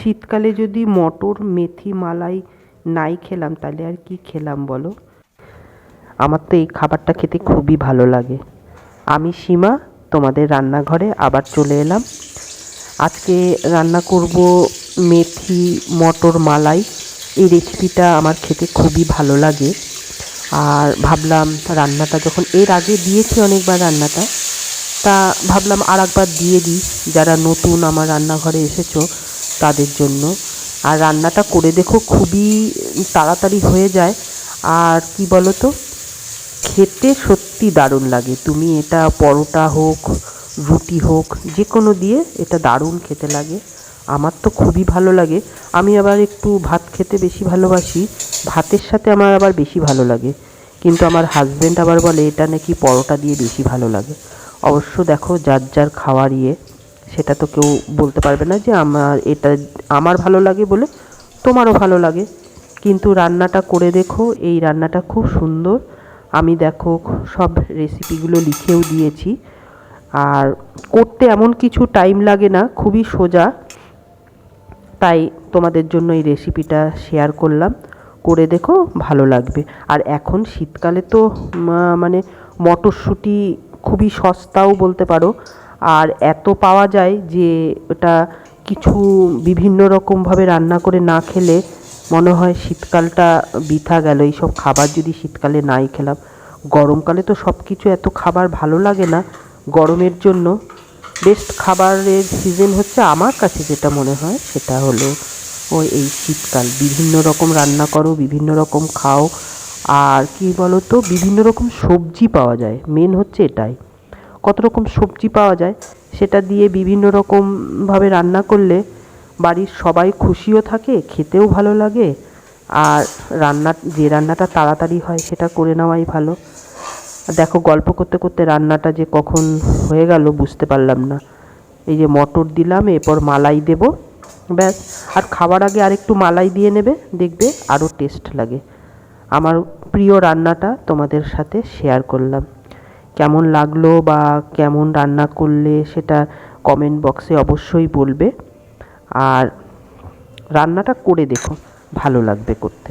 শীতকালে যদি মটর মেথি মালাই নাই খেলাম তাহলে আর কি খেলাম বলো। আমার তো এই খাবারটা খেতে খুবই ভালো লাগে। আমি সীমা তোমাদের রান্নাঘরে আবার চলে এলাম। আজকে রান্না করব মেথি মটর মালাই। এই রেসিপিটা আমার খেতে খুবই ভালো লাগে। আর ভাবলাম রান্নাটা যখন এর আগে দিয়েছি অনেকবার রান্নাটা, তা ভাবলাম আর একবার দিয়ে দিই যারা নতুন আমার রান্নাঘরে এসেছো তাদের জন্য। আর রান্নাটা করে দেখো, খুবই তাড়াতাড়ি হয়ে যায়। আর কি বলো তো, খেতে সত্যি দারুণ লাগে। তুমি এটা পরোটা হোক রুটি হোক যে কোনো দিয়ে এটা দারুণ খেতে লাগে। আমার তো খুবই ভালো লাগে। আমি আবার একটু ভাত খেতে বেশি ভালোবাসি, ভাতের সাথে আমার আবার বেশি ভালো লাগে। কিন্তু আমার হাজব্যান্ড আবার বলে এটা নাকি পরোটা দিয়ে বেশি ভালো লাগে। অবশ্য দেখো, যার যার খাওয়ার সেটা তো কেউ বলতে পারবে না যে এটা আমার ভালো লাগে বলে তোমারও ভালো লাগে। কিন্তু রান্নাটা করে দেখো, এই রান্নাটা খুব সুন্দর। আমি দেখো সব রেসিপিগুলো লিখেও দিয়েছি। আর করতে এমন কিছু টাইম লাগে না, খুবই সোজা। তাই তোমাদের জন্য এই রেসিপিটা শেয়ার করলাম। করে দেখো, ভালো লাগবে। আর এখন শীতকালে তো মানে মটরশুঁটি খুবই সস্তাও বলতে পারো। আর এত পাওয়া যায় যে ওটা কিছু বিভিন্ন রকমভাবে রান্না করে না খেলে মনে হয় শীতকালটা বৃথা গেল। এইসব খাবার যদি শীতকালে নাই খেলাম, গরমকালে তো সব কিছু এত খাবার ভালো লাগে না। গরমের জন্য বেস্ট খাবারের সিজন হচ্ছে আমার কাছে যেটা মনে হয় সেটা হলো এই শীতকাল। বিভিন্ন রকম রান্না করো, বিভিন্ন রকম খাও। আর কি বলো তো, বিভিন্ন রকম সবজি পাওয়া যায়, মেন হচ্ছে এটাই। কত রকম সবজি পাওয়া যায়, সেটা দিয়ে বিভিন্ন রকমভাবে রান্না করলে বাড়ির সবাই খুশিও থাকে, খেতেও ভালো লাগে। আর যে রান্নাটা তাড়াতাড়ি হয় সেটা করে নেওয়াই ভালো। দেখো, গল্প করতে করতে রান্নাটা যে কখন হয়ে গেল বুঝতে পারলাম না। এই যে মটর দিলাম, এরপর মালাই দেব, ব্যাস। আর খাওয়ার আগে আরেকটু মালাই দিয়ে নেবে, দেখবে আরও টেস্ট লাগে। আমার প্রিয় রান্নাটা তোমাদের সাথে শেয়ার করলাম। কেমন লাগলো বা কেমন রান্না করলে সেটা কমেন্ট বক্সে অবশ্যই বলবে। আর রান্নাটা করে দেখো, ভালো লাগবে করতে।